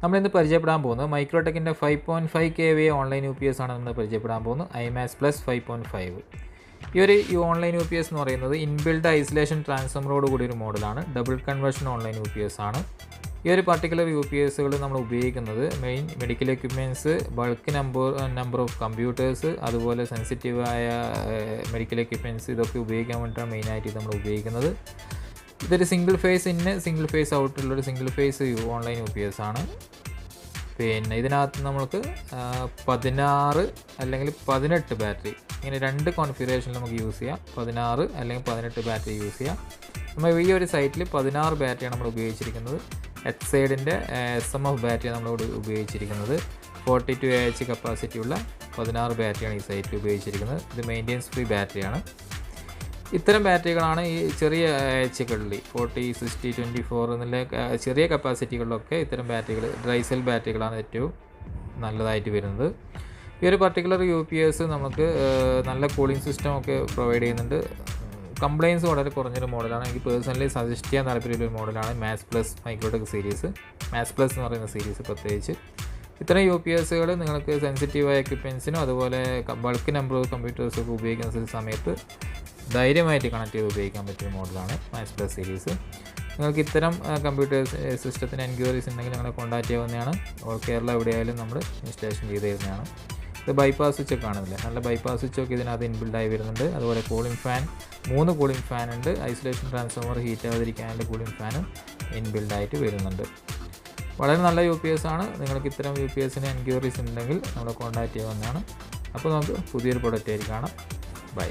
നമ്മളിന്ന് പരിചയപ്പെടാൻ പോകുന്നത് മൈക്രോടെക്കിൻ്റെ 5.5 kVA ഓൺലൈൻ UPS ആണ് നമ്മൾ പരിചയപ്പെടാൻ പോകുന്നത്. imax plus 5.5. ഈ ഓൺലൈൻ UPS എന്ന് പറയുന്നത് ഇൻബിൽഡ് ഐസൊലേഷൻ ട്രാൻസ്ഫോമറോട് കൂടി ഒരു മോഡലാണ്. ഡബിൾ കൺവേർഷൻ ഓൺലൈൻ UPS ആണ്. ഈ ഒരു പർട്ടിക്കുലർ UPSകൾ നമ്മൾ ഉപയോഗിക്കുന്നത് main medical equipments, bulk number of computers, അതുപോലെ സെൻസിറ്റീവായ മെഡിക്കൽ എക്യുപ്മെൻറ്റ്സ് ഇതൊക്കെ ഉപയോഗിക്കാൻ വേണ്ടിയിട്ടാണ് മെയിനായിട്ട് നമ്മൾ ഉപയോഗിക്കുന്നത്. ഇതൊരു സിംഗിൾ ഫേസ് ഇന്ന് സിംഗിൾ ഫേസ് ഔട്ടുള്ളൊരു സിംഗിൾ ഫേസ് ഓൺലൈൻ UPS ആണ്. പിന്നെ ഇതിനകത്ത് നമുക്ക് 16 അല്ലെങ്കിൽ 18 ബാറ്ററി, ഇങ്ങനെ രണ്ട് കോൺഫിഗറേഷനിൽ നമുക്ക് യൂസ് ചെയ്യാം. 16 അല്ലെങ്കിൽ 18 ബാറ്ററി യൂസ് ചെയ്യാം. നമ്മൾ ഈ ഒരു സൈറ്റിൽ 16 ബാറ്ററിയാണ് നമ്മൾ ഉപയോഗിച്ചിരിക്കുന്നത്. എക്സൈഡിൻ്റെ SMF ബാറ്ററി നമ്മളിവിടെ ഉപയോഗിച്ചിരിക്കുന്നത്. 42 AH കപ്പാസിറ്റി ഉള്ള 16 ബാറ്ററിയാണ് ഈ സൈറ്റിൽ ഉപയോഗിച്ചിരിക്കുന്നത്. ഇത് മെയിൻ്റെനൻസ് ഫ്രീ ബാറ്ററിയാണ്. ഇത്തരം ബാറ്ററികളാണ് ഈ ചെറിയ AHകളിൽ 40, 60, 24 എന്നുള്ള ചെറിയ കപ്പാസിറ്റികളിലൊക്കെ ഇത്തരം ബാറ്ററികൾ ഡ്രൈ സെൽ ബാറ്ററികളാണ് ഏറ്റവും നല്ലതായിട്ട് വരുന്നത്. ഈ ഒരു പർട്ടിക്കുലർ UPS നമുക്ക് നല്ല കൂളിംഗ് സിസ്റ്റം ഒക്കെ പ്രൊവൈഡ് ചെയ്യുന്നുണ്ട്. കംപ്ലയിൻസ് വളരെ കുറഞ്ഞൊരു മോഡലാണ്. എനിക്ക് പേഴ്സണലി സജസ്റ്റ് ചെയ്യാൻ താല്പര്യമുള്ളൊരു മോഡലാണ് max plus Microtek series. Max plus എന്ന് പറയുന്ന സീരീസ് പ്രത്യേകിച്ച് ഇത്തരം UPSകൾ നിങ്ങൾക്ക് സെൻസിറ്റീവായ എക്യുപ്മെൻസിനും അതുപോലെ ബൾക്ക് നമ്പർ ഓഫ് കമ്പ്യൂട്ടേഴ്സൊക്കെ ഉപയോഗിക്കുന്ന സമയത്ത് ധൈര്യമായിട്ട് കണക്ട് ചെയ്ത് ഉപയോഗിക്കാൻ പറ്റിയ മോഡലാണ് മാക്സ് പ്ലസ് സീരീസ്. നിങ്ങൾക്ക് ഇത്തരം കമ്പ്യൂട്ടേഴ്സ് സിസ്റ്റത്തിന് എൻക്വയറീസ് ഉണ്ടെങ്കിൽ നിങ്ങളെ കോൺടാക്ട് ചെയ്യാവുന്നതാണ്. ഓൾ കേരള എവിടെയായാലും നമ്മൾ ഇൻസ്റ്റലേഷൻ ചെയ്ത് തരുന്നതാണ്. ഇത് ബൈപ്പാസ് സ്വിച്ചൊക്കെ കാണുന്നില്ലേ, നല്ല ബൈപ്പാസ് സ്വിച്ചൊക്കെ ഇതിനകത്ത് ഇൻബിൽഡായി വരുന്നുണ്ട്. അതുപോലെ കൂളിംഗ് ഫാൻ, 3 കൂളിംഗ് ഫാൻ ഉണ്ട്. ഐസൊലേഷൻ ട്രാൻസ്ഫോമർ ഹീറ്റ് ആവാതിരിക്കാനുള്ള കൂളിംഗ് ഫാനും ഇൻബിൽഡായിട്ട് വരുന്നുണ്ട്. വളരെ നല്ല UPS ആണ്. നിങ്ങൾക്ക് ഇത്തരം UPSന് എൻക്വയറീസ് ഉണ്ടെങ്കിൽ നമ്മളെ കോൺടാക്ട് ചെയ്യാവുന്നതാണ്. അപ്പോൾ നമുക്ക് പുതിയൊരു പ്രൊഡക്റ്റ് ആയിട്ട് കാണാം. ബൈ.